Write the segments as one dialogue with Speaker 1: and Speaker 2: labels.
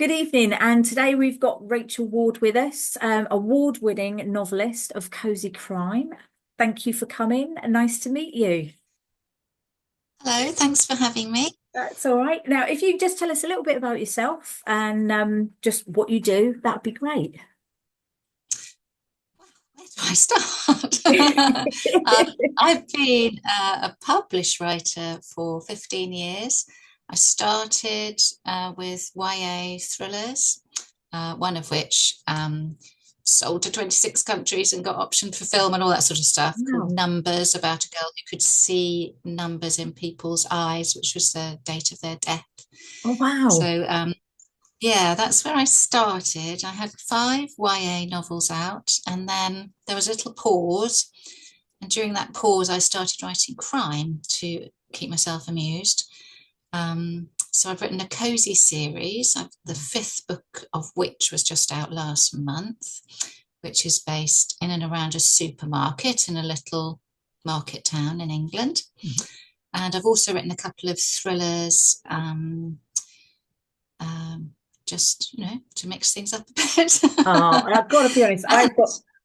Speaker 1: Good evening, and today we've got Rachel Ward with us, award-winning novelist of cozy crime. Thank you for coming. Nice to meet you.
Speaker 2: Hello, thanks for having me.
Speaker 1: That's all right. Now, if you just tell us a little bit about yourself and just what you do, that'd be great.
Speaker 2: Where do I start? I've been a published writer for 15 years. I started with YA thrillers, one of which sold to 26 countries and got optioned for film and all that sort of stuff, called
Speaker 1: Wow.
Speaker 2: Numbers, about a girl who could see numbers in people's eyes, which was the date of their death.
Speaker 1: Oh, wow.
Speaker 2: So yeah, that's where I started. I had five YA novels out, and then there was a little pause. And during that pause, I started writing crime to keep myself amused. So I've written a cozy series, the fifth book of which was just out last month, which is based in and around a supermarket in a little market town in England. And I've also written a couple of thrillers. Um, just to mix things up a bit.
Speaker 1: And I've got to be honest,
Speaker 2: and,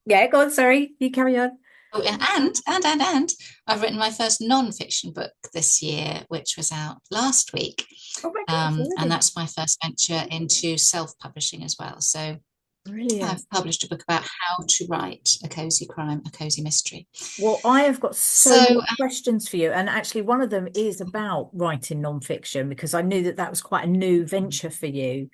Speaker 1: yeah, go on, sorry, you carry on.
Speaker 2: oh, yeah, and I've written my first non-fiction book this year, which was out last week.
Speaker 1: Oh my gosh,
Speaker 2: And
Speaker 1: really?
Speaker 2: that's my first venture into self-publishing as well. So
Speaker 1: Brilliant.
Speaker 2: I've published a book about how to write a cozy crime, a cozy mystery.
Speaker 1: Well, I have got so
Speaker 2: So
Speaker 1: many questions for you. And actually, one of them is about writing non-fiction because I knew that that was quite a new venture for you.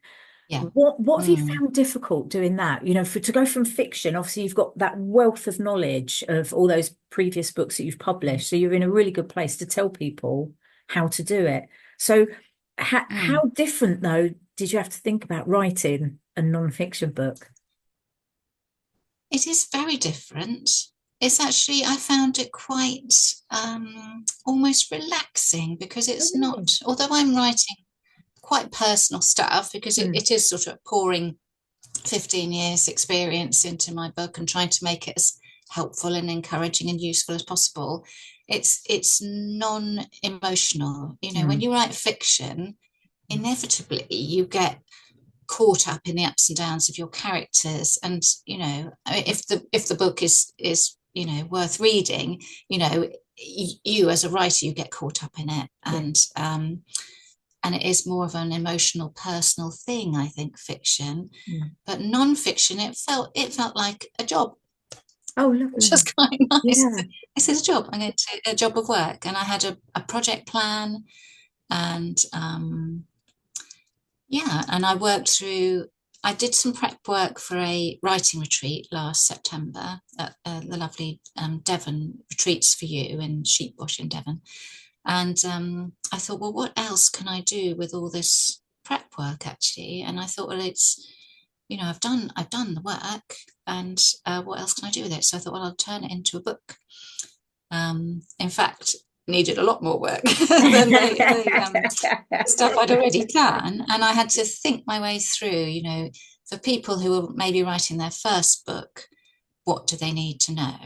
Speaker 2: yeah.
Speaker 1: What have you
Speaker 2: Mm,
Speaker 1: found difficult doing that? You know, for to go from fiction, obviously you've got that wealth of knowledge of all those previous books that you've published. So you're in a really good place to tell people how to do it. So how
Speaker 2: mm.
Speaker 1: different though did you have to think about writing a non-fiction book?
Speaker 2: It is very different. It's actually, I found it quite almost relaxing because
Speaker 1: Oh,
Speaker 2: it's
Speaker 1: really?
Speaker 2: not, although I'm writing quite personal stuff, because
Speaker 1: Mm,
Speaker 2: it is sort of pouring 15 years experience into my book and trying to make it as helpful and encouraging and useful as possible. It's non-emotional. When
Speaker 1: mm,
Speaker 2: you write fiction,
Speaker 1: mm.
Speaker 2: inevitably you get caught up in the ups and downs of your characters. And I mean, if the book is worth reading, you as a writer, you get caught up in it.
Speaker 1: Yeah.
Speaker 2: And it is more of an emotional personal thing, I think, fiction.
Speaker 1: Mm.
Speaker 2: But non-fiction, it felt like a job,
Speaker 1: Oh,
Speaker 2: which
Speaker 1: lovely.
Speaker 2: was quite nice.
Speaker 1: Yeah.
Speaker 2: This is a job. I'm going to a job of work, and I had a project plan. And yeah, and I did some prep work for a writing retreat last September at the lovely Devon Retreats for You in Sheepwash in Devon. And I thought, well, what else can I do with all this prep work actually? And I thought, well, I've done the work, and what else can I do with it? So I thought, well, I'll turn it into a book. In fact, needed a lot more work than the stuff I'd already done. And I had to think my way through, for people who are maybe writing their first book, what do they need to know?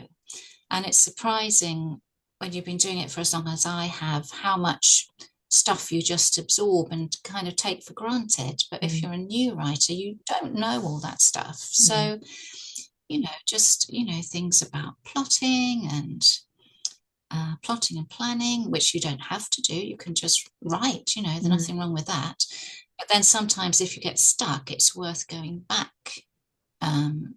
Speaker 2: And it's surprising when you've been doing it for as long as I have, how much stuff you just absorb and kind of take for granted. But if
Speaker 1: Mm,
Speaker 2: you're a new writer, you don't know all that stuff.
Speaker 1: mm,
Speaker 2: So, just, things about plotting and planning, which you don't have to do. You can just write, there's
Speaker 1: mm.
Speaker 2: nothing wrong with that. But then sometimes if you get stuck, it's worth going back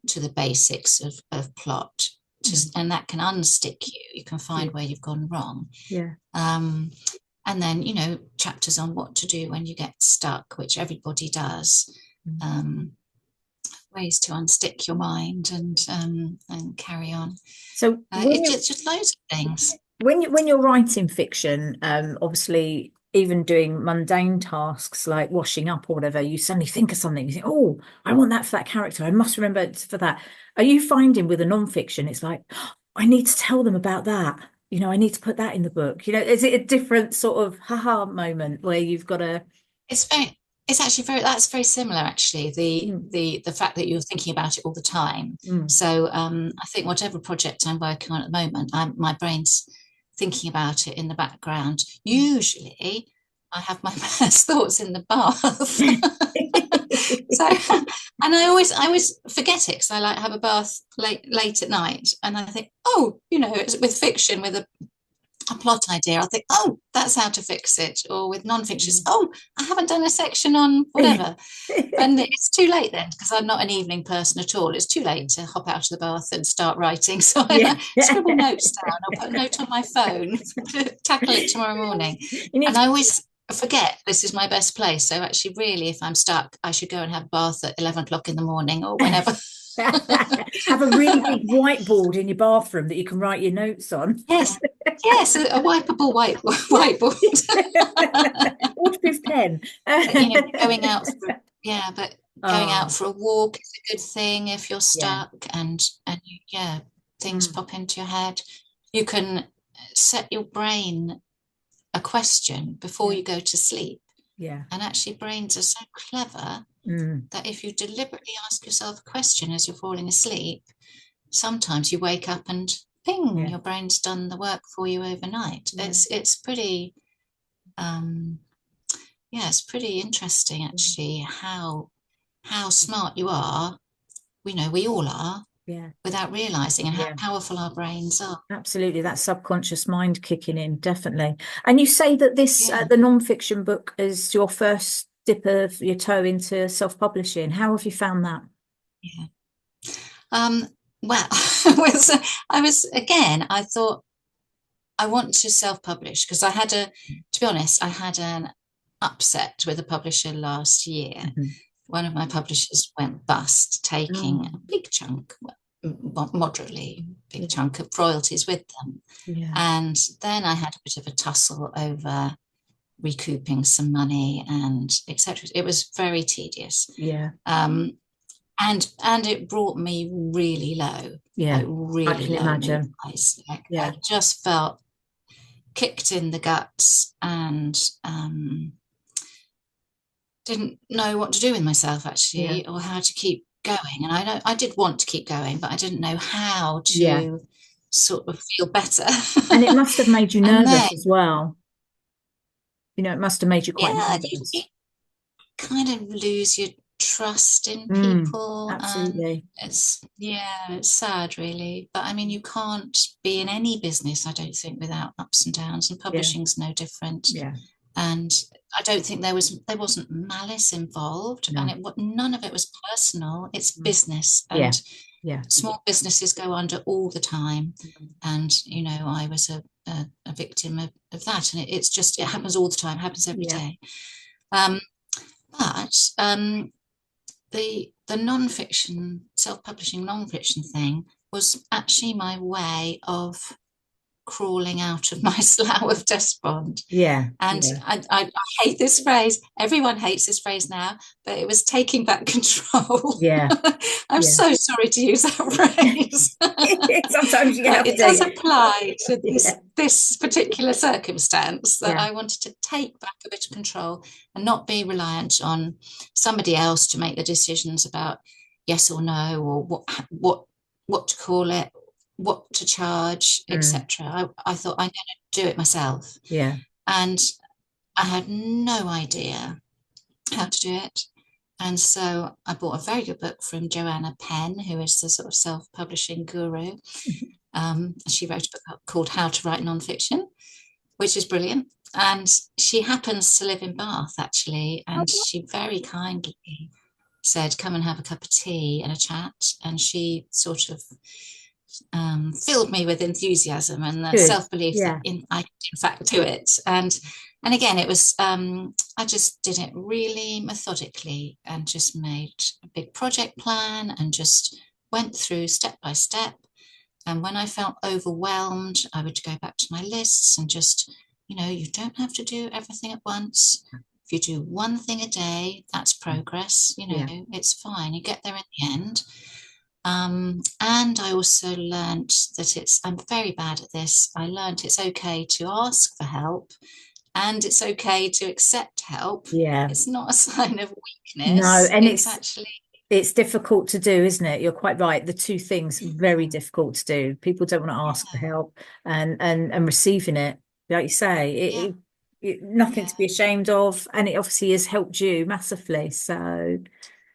Speaker 2: to the basics of plot.
Speaker 1: Mm.
Speaker 2: And that can unstick you. You can
Speaker 1: Yeah.
Speaker 2: find where you've gone wrong.
Speaker 1: Yeah.
Speaker 2: Um, and then, chapters on what to do when you get stuck, which everybody does.
Speaker 1: Mm.
Speaker 2: Um, Ways to unstick your mind and carry on.
Speaker 1: So
Speaker 2: It's just loads of things.
Speaker 1: when you're writing fiction, obviously even doing mundane tasks like washing up or whatever, you suddenly think of something. You think, "Oh, I want that for that character. I must remember it's for that." Are you finding with a non-fiction, it's like, "Oh, I need to tell them about that. You know, I need to put that in the book." You know, is it a different sort of haha moment where you've got to?
Speaker 2: It's very, it's actually that's very similar actually. The
Speaker 1: Mm,
Speaker 2: the fact that you're thinking about it all the time.
Speaker 1: mm,
Speaker 2: So I think whatever project I'm working on at the moment, my brain's thinking about it in the background.
Speaker 1: mm.
Speaker 2: Usually, I have my best thoughts in the bath. So, and I always forget it because I like have a bath late at night, and I think, oh, it's with fiction with a plot idea. I'll think, oh, that's how to fix it. Or with non-fiction, oh, I haven't done a section on whatever. And it's too late then because I'm not an evening person at all. It's too late to hop out of the bath and start writing. So I
Speaker 1: Yeah.
Speaker 2: scribble notes down or put a note on my phone, tackle it tomorrow morning.
Speaker 1: You need
Speaker 2: And I always forget this is my best place. So actually, really, if I'm stuck, I should go and have a bath at 11 o'clock in the morning or whenever.
Speaker 1: have a really big whiteboard in your bathroom that you can write your notes on.
Speaker 2: Yes, yes, a wipeable whiteboard.
Speaker 1: Waterproof pen.
Speaker 2: Going out for, yeah, but going out
Speaker 1: Oh,
Speaker 2: for a walk is a good thing if you're
Speaker 1: yeah,
Speaker 2: stuck and yeah, things
Speaker 1: mm,
Speaker 2: pop into your head. You can set your brain a question before
Speaker 1: yeah,
Speaker 2: you go to sleep.
Speaker 1: yeah.
Speaker 2: And actually, brains are so clever
Speaker 1: Mm,
Speaker 2: that if you deliberately ask yourself a question as you're falling asleep, sometimes you wake up and ping,
Speaker 1: yeah,
Speaker 2: your brain's done the work for you overnight.
Speaker 1: yeah,
Speaker 2: It's pretty um, yeah, it's pretty interesting actually how smart you are. We know we all are
Speaker 1: yeah,
Speaker 2: without realizing and how
Speaker 1: yeah.
Speaker 2: powerful our brains are.
Speaker 1: Absolutely, that subconscious mind kicking in, definitely. And you say that this,
Speaker 2: Yeah,
Speaker 1: the non-fiction book is your first dip of your toe into self-publishing. How have you found that?
Speaker 2: yeah. Um, well, I was again, I thought I want to self-publish because to be honest, I had an upset with a publisher last year.
Speaker 1: Mhm.
Speaker 2: One of my publishers went bust,
Speaker 1: Oh,
Speaker 2: taking a big chunk, moderately big
Speaker 1: yeah,
Speaker 2: chunk of royalties with them.
Speaker 1: yeah,
Speaker 2: And then I had a bit of a tussle over recouping some money and etc. It was very tedious.
Speaker 1: yeah,
Speaker 2: Um, and it brought me really low,
Speaker 1: yeah.
Speaker 2: like
Speaker 1: I
Speaker 2: really
Speaker 1: can
Speaker 2: low mood
Speaker 1: imagine.
Speaker 2: wise. Like
Speaker 1: Yeah,
Speaker 2: I just felt kicked in the guts and didn't know what to do with myself
Speaker 1: yeah,
Speaker 2: actually, or how to keep going. And I know I did want to keep going, but I didn't know how
Speaker 1: yeah.
Speaker 2: to sort of feel better.
Speaker 1: And it must have made you
Speaker 2: And then,
Speaker 1: nervous as well. It must have made you quite
Speaker 2: yeah, you
Speaker 1: nervous.
Speaker 2: kind of lose your trust in
Speaker 1: Mm,
Speaker 2: people. And
Speaker 1: absolutely.
Speaker 2: it's sad, really. But I mean, you can't be in any business, I don't think, without ups and downs, and
Speaker 1: Yeah,
Speaker 2: publishing's no different.
Speaker 1: yeah.
Speaker 2: And I don't think there wasn't malice involved, and
Speaker 1: No.
Speaker 2: none of it was personal. It's
Speaker 1: Mm.
Speaker 2: business,
Speaker 1: Yeah,
Speaker 2: and
Speaker 1: yeah.
Speaker 2: small businesses go under all the time.
Speaker 1: Mm.
Speaker 2: And I was a victim of that, and it happens all the time, happens every
Speaker 1: Yeah.
Speaker 2: day. Um, but the non-fiction, self-publishing non-fiction thing was actually my way of crawling out of my slough of despond.
Speaker 1: Yeah,
Speaker 2: And
Speaker 1: yeah,
Speaker 2: I hate this phrase. Everyone hates this phrase now, but it was taking back control.
Speaker 1: yeah,
Speaker 2: I'm
Speaker 1: yeah.
Speaker 2: so sorry to use that phrase.
Speaker 1: Sometimes you
Speaker 2: But
Speaker 1: have
Speaker 2: it does
Speaker 1: to.
Speaker 2: apply to
Speaker 1: Yeah,
Speaker 2: this particular circumstance, that
Speaker 1: yeah,
Speaker 2: I wanted to take back a bit of control and not be reliant on somebody else to make the decisions about yes or no, or what to call it, what to charge,
Speaker 1: mm,
Speaker 2: etc. I thought I'm going to do it myself,
Speaker 1: yeah.
Speaker 2: and I had no idea how to do it. And so I bought a very good book from Joanna Penn, who is the sort of self-publishing guru. She wrote a book called How to Write Nonfiction, which is brilliant. And she happens to live in Bath, actually. And she very kindly said, come and have a cup of tea and a chat. And she sort of filled me with enthusiasm and the
Speaker 1: Good.
Speaker 2: self-belief that
Speaker 1: Yeah,
Speaker 2: I could in fact do it. And again, it was I just did it really methodically and just made a big project plan and just went through step by step. And when I felt overwhelmed, I would go back to my lists and just, you don't have to do everything at once. If you do one thing a day, that's progress.
Speaker 1: yeah,
Speaker 2: It's fine. You get there in the end. And I also learned that I'm very bad at this. I learned it's okay to ask for help and it's okay to accept help.
Speaker 1: yeah.
Speaker 2: It's not a sign of
Speaker 1: No,
Speaker 2: weakness.
Speaker 1: and
Speaker 2: It's actually,
Speaker 1: it's difficult to do, isn't it? You're quite right. The two things very difficult to do. People don't want to ask for
Speaker 2: yeah,
Speaker 1: help, and receiving it, like you say,
Speaker 2: yeah,
Speaker 1: nothing to be
Speaker 2: yeah.
Speaker 1: ashamed of, and it obviously has helped you massively. So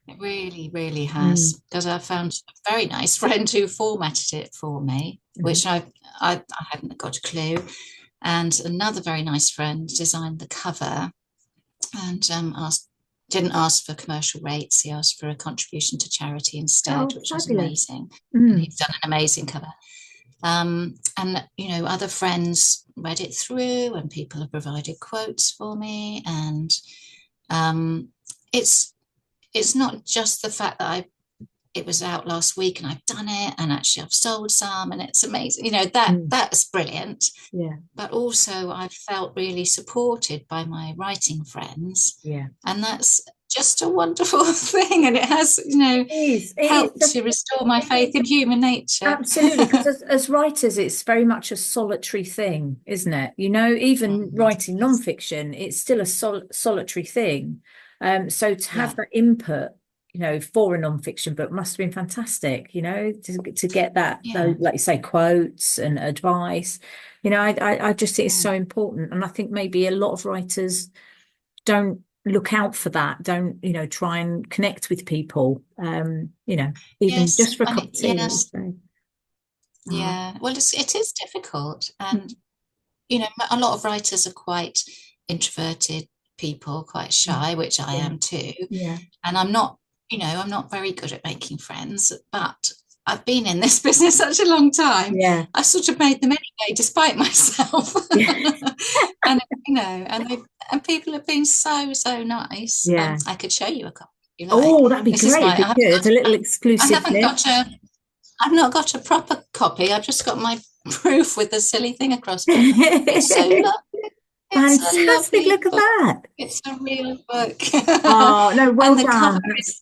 Speaker 2: It really, really
Speaker 1: Mm,
Speaker 2: has. Because I found a very nice friend who formatted it for me,
Speaker 1: mhm.
Speaker 2: which I hadn't got a clue. And another very nice friend designed the cover and didn't ask for commercial rates. He asked for a contribution to charity instead,
Speaker 1: Oh,
Speaker 2: which was
Speaker 1: fabulous.
Speaker 2: amazing. And
Speaker 1: Mm,
Speaker 2: he's done an amazing cover. And other friends read it through, and people have provided quotes for me. And um, it's it's not just the fact that it was out last week and I've done it, and actually I've sold some, and it's amazing.
Speaker 1: mm,
Speaker 2: That's brilliant.
Speaker 1: yeah,
Speaker 2: But also I've felt really supported by my writing friends,
Speaker 1: yeah.
Speaker 2: and that's just a wonderful thing. And it has,
Speaker 1: It is. It
Speaker 2: helped
Speaker 1: is.
Speaker 2: to restore my faith in human nature.
Speaker 1: Absolutely, because as writers, it's very much a solitary thing, isn't it? Even writing
Speaker 2: Yes.
Speaker 1: nonfiction, it's still a solitary thing. So to have
Speaker 2: Yeah.
Speaker 1: that input, for a nonfiction book must have been fantastic, to get that, those,
Speaker 2: Yeah.
Speaker 1: like you say, quotes and advice. I just think it's
Speaker 2: Mm.
Speaker 1: so important. And I think maybe a lot of writers don't look out for that, don't, try and connect with people, even
Speaker 2: Yes.
Speaker 1: just for a
Speaker 2: And
Speaker 1: cup of tea, like you
Speaker 2: yes.
Speaker 1: say. Oh,
Speaker 2: Yeah. Well, it is difficult. And,
Speaker 1: mm,
Speaker 2: a lot of writers are quite introverted people, quite
Speaker 1: mm,
Speaker 2: shy, which I
Speaker 1: yeah,
Speaker 2: am too.
Speaker 1: yeah,
Speaker 2: And I'm not very good at making friends, but I've been in this business such a long time.
Speaker 1: yeah,
Speaker 2: I sort of made them anyway, despite myself.
Speaker 1: yeah,
Speaker 2: And and people have been so, so nice.
Speaker 1: yeah.
Speaker 2: I could show you a copy if you like.
Speaker 1: Oh, that'd be
Speaker 2: This is
Speaker 1: great if you could. A little
Speaker 2: I
Speaker 1: exclusive
Speaker 2: haven't
Speaker 1: clip.
Speaker 2: got I've not got a proper copy. I've just got my proof with the silly thing across, but it's so lovely. It's a
Speaker 1: Fantastic.
Speaker 2: lovely
Speaker 1: Look at
Speaker 2: book.
Speaker 1: that.
Speaker 2: It's a real book.
Speaker 1: Oh, no, well
Speaker 2: And the cover
Speaker 1: done.
Speaker 2: is,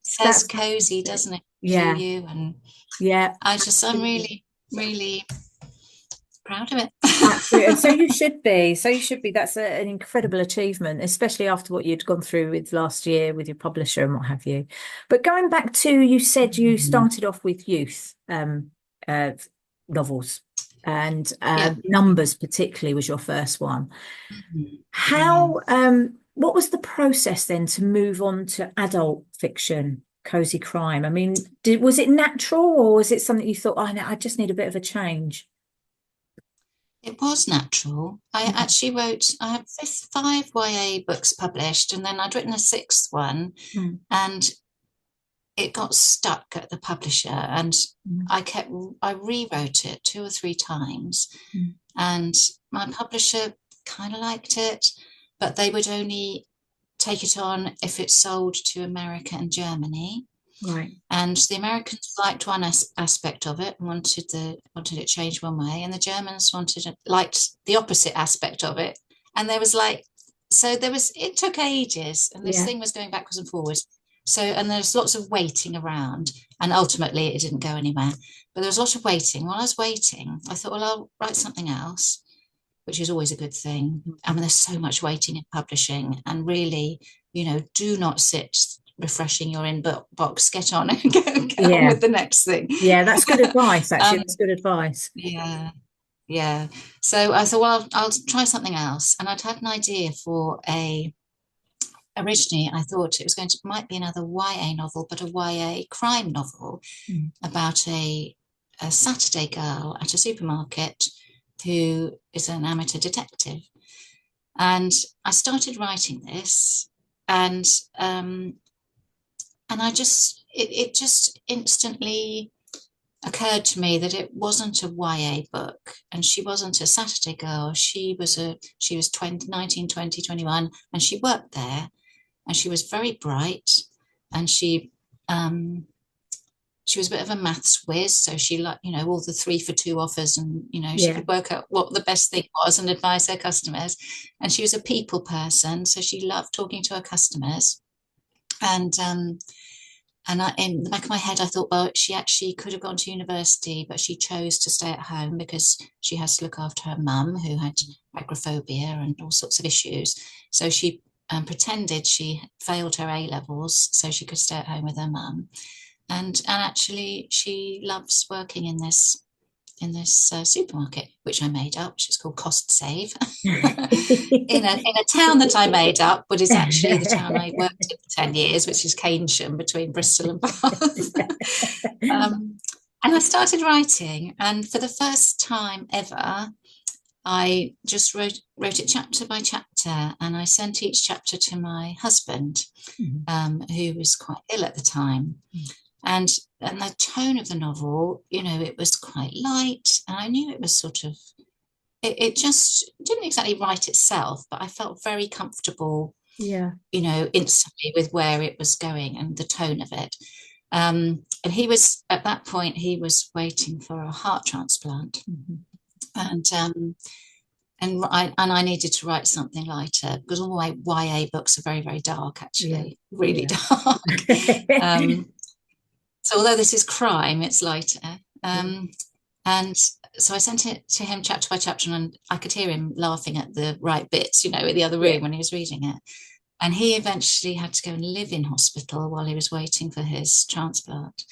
Speaker 2: says
Speaker 1: That's
Speaker 2: cozy,
Speaker 1: fantastic.
Speaker 2: doesn't it, to
Speaker 1: Yeah,
Speaker 2: you? And
Speaker 1: yeah,
Speaker 2: I'm
Speaker 1: absolutely.
Speaker 2: really, really proud of it.
Speaker 1: Absolutely. And so you should be. So you should be. That's an incredible achievement, especially after what you'd gone through with last year with your publisher and what have you. But going back to, you said you
Speaker 2: Mhm.
Speaker 1: started off with youth uh, novels, and
Speaker 2: Yeah.
Speaker 1: Numbers particularly was your first one.
Speaker 2: Mhm. Yeah.
Speaker 1: What was the process then to move on to adult fiction, cozy crime? I mean, was it natural, or was it something you thought, oh, no, I just need a bit of a change?
Speaker 2: It was natural.
Speaker 1: Mm,
Speaker 2: I had five YA books published, and then I'd written a sixth one,
Speaker 1: mm,
Speaker 2: and it got stuck at the publisher. And
Speaker 1: mm,
Speaker 2: I rewrote it two or three times,
Speaker 1: mm.
Speaker 2: and my publisher kind of liked it, but they would only take it on if it sold to America and Germany.
Speaker 1: Right.
Speaker 2: And the Americans liked one aspect of it and wanted it changed one way, and the Germans liked the opposite aspect of it. And there was like, so there was it took ages, and this
Speaker 1: Yeah.
Speaker 2: thing was going backwards and forwards. So, and there's lots of waiting around, and ultimately it didn't go anywhere. But there was a lot of waiting. While I was waiting, I thought, well, I'll write something else, which is always a good thing. I mean, there's so much waiting in publishing, and really, do not sit refreshing your inbox. Get on and get on
Speaker 1: Yeah.
Speaker 2: with the next thing.
Speaker 1: Yeah. That's good advice, actually.
Speaker 2: um,
Speaker 1: That's good advice.
Speaker 2: yeah, yeah. So I thought, well, I'll try something else, and I'd had an idea for a. Originally, I thought it was might be another YA novel, but a YA crime novel
Speaker 1: Mm,
Speaker 2: about a Saturday girl at a supermarket who is an amateur detective. And I started writing this, and and it just instantly occurred to me that it wasn't a YA book, and she wasn't a Saturday girl. She was 20, 19, 20, 21, and she worked there, and she was very bright, and um, she was a bit of a maths whiz, so she liked, all the 3 for 2 offers, and she
Speaker 1: yeah.
Speaker 2: could work out what the best thing was and advise her customers. And she was a people person, so she loved talking to her customers. And in the back of my head, I thought, well, she actually could have gone to university, but she chose to stay at home because she has to look after her mum, who had agoraphobia and all sorts of issues. So she pretended she failed her A levels so she could stay at home with her mum. And actually, she loves working in this supermarket, which I made up, which is called Cost Save, in a town that I made up, but is actually the town I worked in for 10 years, which is Keynsham, between Bristol and Bath. And I started writing, and for the first time ever, I just wrote it chapter by chapter, and I sent each chapter to my husband, who was quite ill at the time. And the tone of the novel, it was quite light, and I knew it was sort of, it just didn't exactly write itself, but I felt very comfortable, instantly with where it was going and the tone of it. And he was, at that point, he was waiting for a heart transplant. And I needed to write something lighter, because all my YA books are very, very dark, actually, really dark. So although this is crime, it's lighter. And so I sent it to him chapter by chapter, and I could hear him laughing at the right bits, in the other room when he was reading it. And he eventually had to go and live in hospital while he was waiting for his transplant.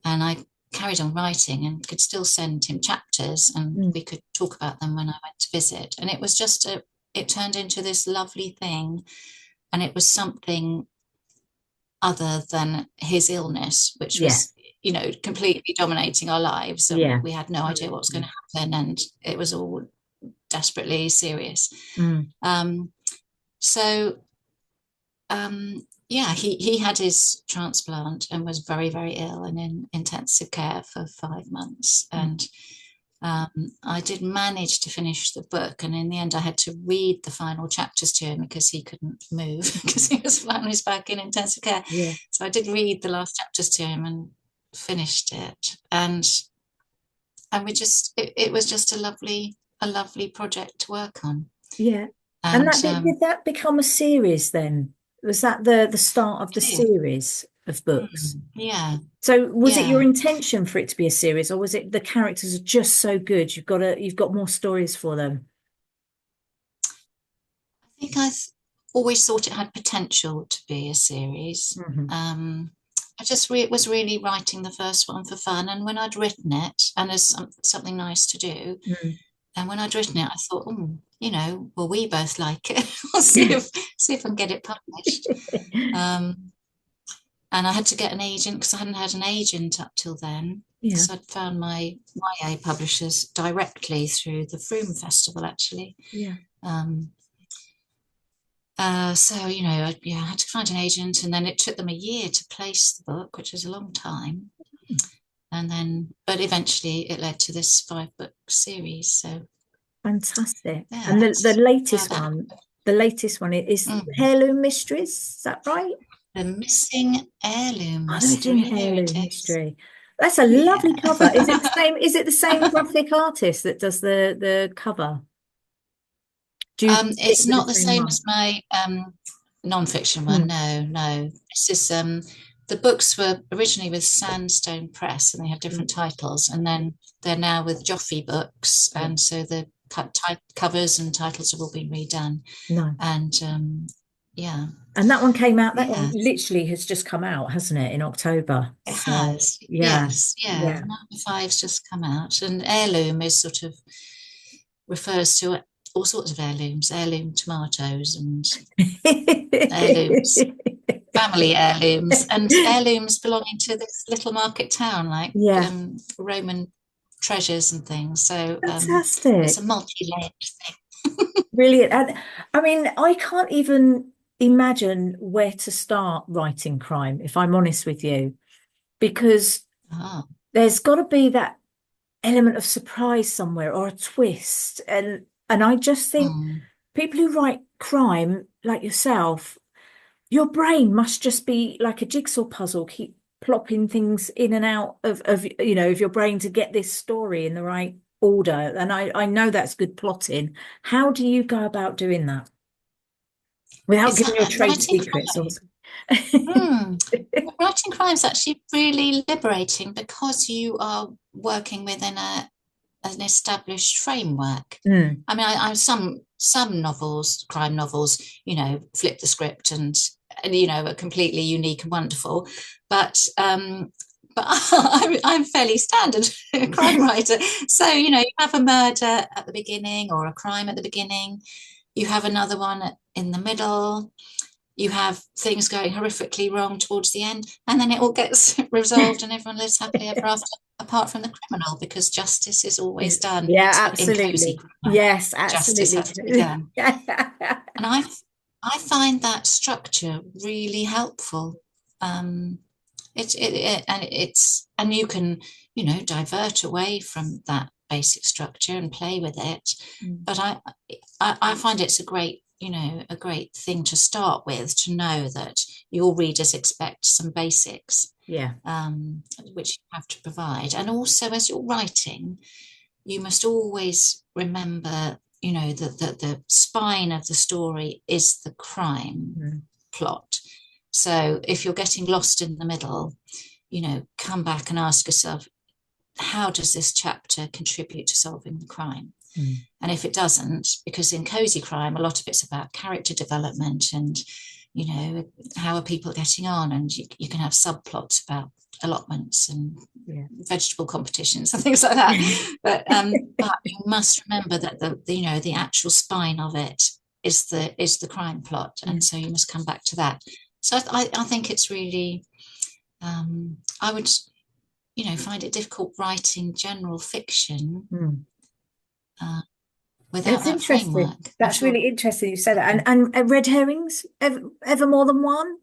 Speaker 2: And I carried on writing and could still send him chapters, and we could talk about them when I went to visit. And it was just it turned into this lovely thing. And it was something other than his illness, which was, completely dominating our lives. And we had no idea what was going to happen, and it was all desperately serious. He had his transplant and was very, very ill and in intensive care for 5 months. And I did manage to finish the book, and in the end I had to read the final chapters to him because he couldn't move because he was flat on his back in intensive care. So I did read the last chapters to him and finished it, and it was just a lovely project to work on.
Speaker 1: And did that become a series then? Was that the start of the series of books? So was it your intention for it to be a series, or was it the characters are just so good you've got more stories for them?
Speaker 2: I think I always thought it had potential to be a series. I just was really writing the first one for fun, and when I'd written it, and as something nice to do, and when I'd written it, I thought, well, we both like it. I'll see if I can get it published. And I had to get an agent, because I hadn't had an agent up till then. Because I'd found my YA publishers directly through the Froome Festival, actually. So, I had to find an agent, and then it took them a year to place the book, which was a long time. But eventually it led to this 5-book series. So
Speaker 1: fantastic. And the latest one is Heirloom Mysteries, is that right?
Speaker 2: The Missing Heirloom Mystery.
Speaker 1: That's a lovely cover. Is it the same graphic artist that does the cover?
Speaker 2: It's not the same as my non-fiction one. No. This is the books were originally with Sandstone Press, and they have different titles, and then they're now with Joffe Books, and so the covers and titles have all been redone. And
Speaker 1: and that one came out. That one literally has just come out, hasn't it, in October?
Speaker 2: It has. Yes. Number 5's just come out, and heirloom is sort of refers to all sorts of heirlooms, heirloom tomatoes and heirlooms, family heirlooms, and heirlooms belonging to this little market town, like Roman treasures and things. So
Speaker 1: fantastic.
Speaker 2: It's a multi-layered thing.
Speaker 1: Brilliant. And I mean, I can't even imagine where to start writing crime, if I'm honest with you, because there's got to be that element of surprise somewhere, or a twist, and I just think people who write crime like yourself, your brain must just be like a jigsaw puzzle, keep plopping things in and out of your brain to get this story in the right order. And I know that's good plotting. How do you go about doing that without giving your trade secrets?
Speaker 2: Writing crime is actually really liberating, because you are working within an established framework. I mean, some novels, crime novels, flip the script and are completely unique and wonderful. But but I'm fairly standard crime writer. So, you have a murder at the beginning or a crime at the beginning. You have another one in the middle. You have things going horrifically wrong towards the end, and then it all gets resolved and everyone lives happily ever after, apart from the criminal, because justice is always done.
Speaker 1: Yeah,
Speaker 2: In cozy
Speaker 1: absolutely.
Speaker 2: crime,
Speaker 1: Yes,
Speaker 2: justice
Speaker 1: absolutely.
Speaker 2: has to be done. And I find that structure really helpful. Um, and you can, divert away from that basic structure and play with it.
Speaker 1: Mm.
Speaker 2: But I find it's a great thing to start with, to know that your readers expect some basics,
Speaker 1: Yeah.
Speaker 2: which you have to provide. And also, as you're writing, you must always remember, that the spine of the story is the crime plot. So if you're getting lost in the middle, come back and ask yourself, how does this chapter contribute to solving the crime? And if it doesn't, because in cozy crime, a lot of it's about character development and, how are people getting on? And you can have subplots about allotments and vegetable competitions and things like that. But you must remember that the actual spine of it is the crime plot, and so you must come back to that. So I think it's really, I would, find it difficult writing general fiction without
Speaker 1: It's
Speaker 2: that
Speaker 1: interesting.
Speaker 2: framework.
Speaker 1: That's really interesting you said that. And red herrings, ever more than one?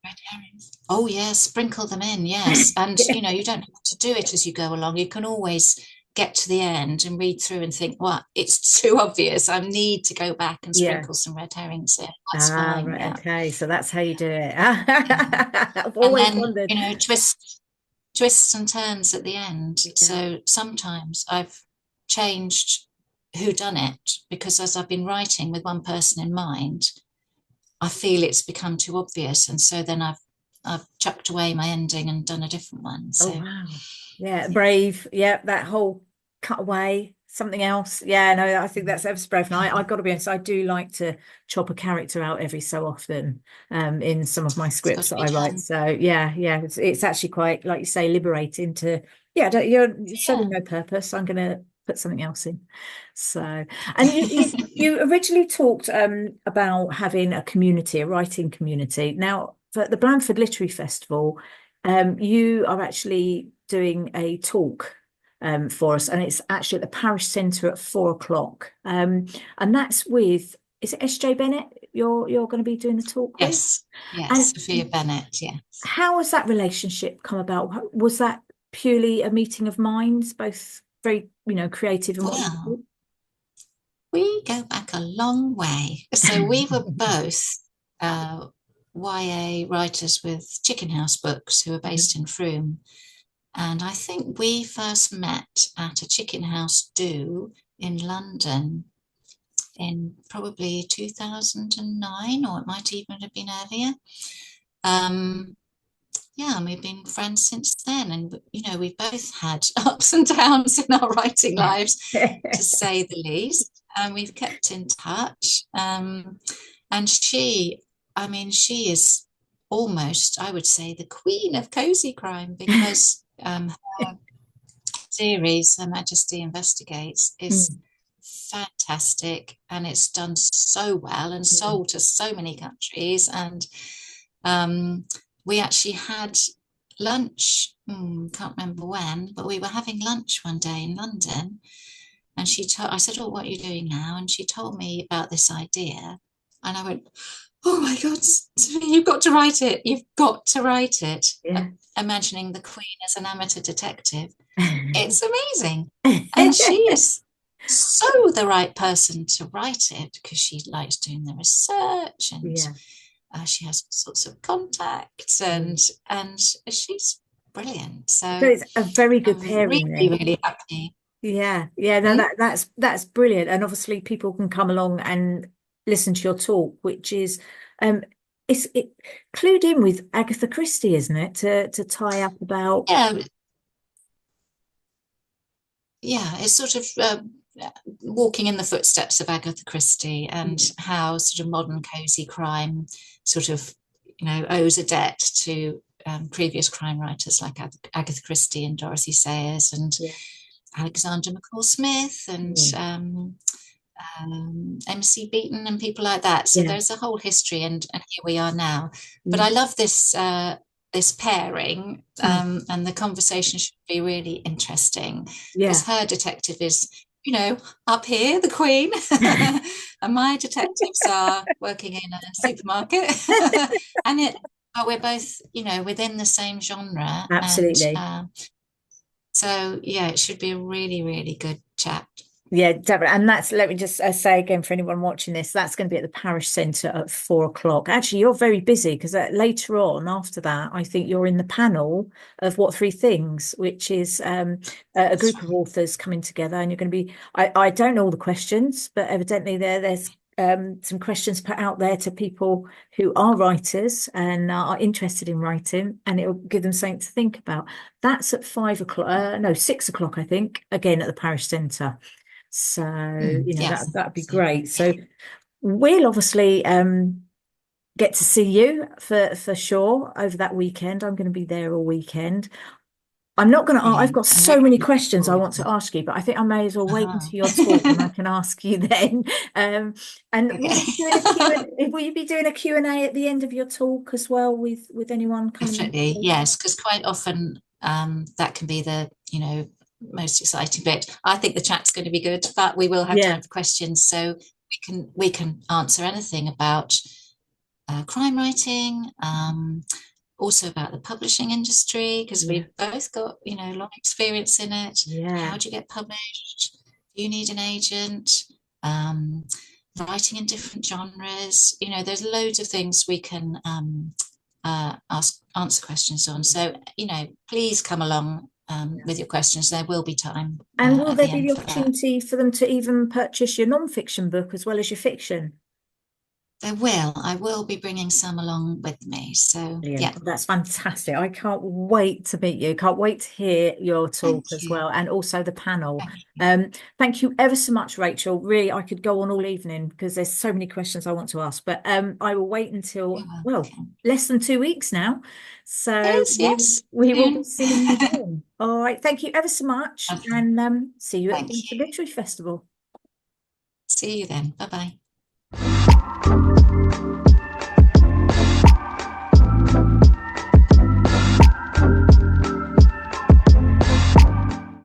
Speaker 2: Red herrings. Oh yes, sprinkle them in, yes. And you don't have to do it as you go along. You can always get to the end and read through and think, well, it's too obvious. I need to go back and sprinkle some red herrings in. That's fine.
Speaker 1: Right,
Speaker 2: Yeah.
Speaker 1: okay, so that's how you do it. I've
Speaker 2: And
Speaker 1: always
Speaker 2: then,
Speaker 1: wondered.
Speaker 2: twists and turns at the end. So sometimes I've changed who done it, because as I've been writing with one person in mind, I feel it's become too obvious, and so then I've chucked away my ending and done a different one. So
Speaker 1: wow. Yeah, brave. Yeah, that whole cutaway, something else. Yeah, no, I think that's ever so brave. And I've got to be honest, I do like to chop a character out every so often in some of my scripts that I write. So yeah, it's actually quite, like you say, liberating to, you're serving no purpose. I'm going to put something else in. So, and you originally talked about having a community, a writing community. Now, for the Blandford Literary Festival, you are actually doing a talk for us, and it's actually at the Parish Centre at 4 o'clock. And that's with, is it SJ Bennett you're going to be doing the talk with?
Speaker 2: Yes,
Speaker 1: And
Speaker 2: Sophia Bennett, yes.
Speaker 1: how has that relationship come about? Was that purely a meeting of minds, both very, creative and what you do?
Speaker 2: We go back a long way. So we were both YA writers with Chicken House Books, who are based in Frome. And I think we first met at a Chicken House do in London in probably 2009, or it might even have been earlier. And we've been friends since then. And, we've both had ups and downs in our writing lives, to say the least. And we've kept in touch. And she is almost, I would say, the queen of cozy crime, because her series, Her Majesty Investigates, is fantastic, and it's done so well and sold to so many countries. And we actually had lunch, can't remember when, but we were having lunch one day in London, and I said, oh, what are you doing now? And she told me about this idea, and I went, oh my God, you've got to write it. You've got to write it.
Speaker 1: Yeah.
Speaker 2: Imagining the Queen as an amateur detective. It's amazing. And she is so the right person to write it, because she likes doing the research, and she has all sorts of contacts, and she's brilliant. So
Speaker 1: it's a very good pairing.
Speaker 2: Really, really happy.
Speaker 1: No, that's brilliant. And obviously people can come along and listen to your talk, which is it's clued in with Agatha Christie, isn't it? To tie up about
Speaker 2: it's sort of walking in the footsteps of Agatha Christie, and how sort of modern cozy crime sort of owes a debt to previous crime writers like Agatha Christie and Dorothy Sayers and
Speaker 1: Yeah.
Speaker 2: Alexander McCall Smith and
Speaker 1: Mm.
Speaker 2: MC Beaton and people like that. So
Speaker 1: Yeah.
Speaker 2: there's a whole history, and here we are now. But
Speaker 1: Mm.
Speaker 2: I love this pairing,
Speaker 1: Mm.
Speaker 2: and the conversation should be really interesting
Speaker 1: Yeah.
Speaker 2: because her detective is, up here, the Queen, and my detectives are working in a supermarket, but we're both, within the same genre, and
Speaker 1: Absolutely.
Speaker 2: so yeah, it should be a really, really good chat.
Speaker 1: Yeah, definitely. And that's, let me just say again for anyone watching this, that's going to be at the Parish Centre at 4 o'clock. Actually, you're very busy because later on after that, I think you're in the panel of What Three Things, which is a
Speaker 2: That's
Speaker 1: group of
Speaker 2: right.
Speaker 1: authors coming together, and you're going to be, I don't know all the questions, but evidently there's some questions put out there to people who are writers and are interested in writing, and it'll give them something to think about. That's at 5 o'clock, no, 6 o'clock, I think, again at the Parish Centre. So,
Speaker 2: Yes,
Speaker 1: that'd be
Speaker 2: that's it.
Speaker 1: great.
Speaker 2: Yeah.
Speaker 1: So we'll obviously get to see you for sure over that weekend. I'm going to be there all weekend. I'm not going to, I've
Speaker 2: Brilliant.
Speaker 1: got
Speaker 2: I'm
Speaker 1: so
Speaker 2: really
Speaker 1: many
Speaker 2: looking
Speaker 1: questions I
Speaker 2: forward
Speaker 1: want
Speaker 2: to
Speaker 1: to
Speaker 2: it.
Speaker 1: ask you, but I think I may as well wait
Speaker 2: Uh-huh.
Speaker 1: until your talk and I can ask you then. And will you
Speaker 2: Okay.
Speaker 1: be doing a Q&A, will you be doing a Q&A at the end of your talk as well with anyone coming
Speaker 2: Definitely,
Speaker 1: in?
Speaker 2: yes, because quite often that can be the, most exciting bit. I think the chat's going to be good, but we will have
Speaker 1: Yeah,
Speaker 2: time for questions, so we can answer anything about crime writing, also about the publishing industry, because
Speaker 1: yeah,
Speaker 2: we've both got, long experience in it.
Speaker 1: yeah,
Speaker 2: How do you get published? Do you need an agent? Um, Writing in different genres. There's loads of things we can answer questions on. So, please come along
Speaker 1: yeah.
Speaker 2: with your questions. There will be time
Speaker 1: And will
Speaker 2: at
Speaker 1: there
Speaker 2: the
Speaker 1: be
Speaker 2: end
Speaker 1: the
Speaker 2: for that.
Speaker 1: opportunity for them to even purchase your non-fiction book as well as your fiction?
Speaker 2: There will. I will be bringing some along with me. So,
Speaker 1: Brilliant.
Speaker 2: yeah.
Speaker 1: That's fantastic. I can't wait to meet you. Can't wait to hear your
Speaker 2: Thank
Speaker 1: talk as
Speaker 2: you.
Speaker 1: well, and also the panel.
Speaker 2: Thank you.
Speaker 1: Thank you ever so much, Rachel. Really, I could go on all evening because there's so many questions I want to ask, but I will wait until,
Speaker 2: You're
Speaker 1: well,
Speaker 2: welcome.
Speaker 1: less than 2 weeks now. So
Speaker 2: Yes, yes.
Speaker 1: we will be
Speaker 2: Soon.
Speaker 1: seeing you then. All right. Thank you ever so much.
Speaker 2: Lovely.
Speaker 1: And see you at
Speaker 2: Thank
Speaker 1: the
Speaker 2: you.
Speaker 1: Literary Festival.
Speaker 2: See you then. Bye bye.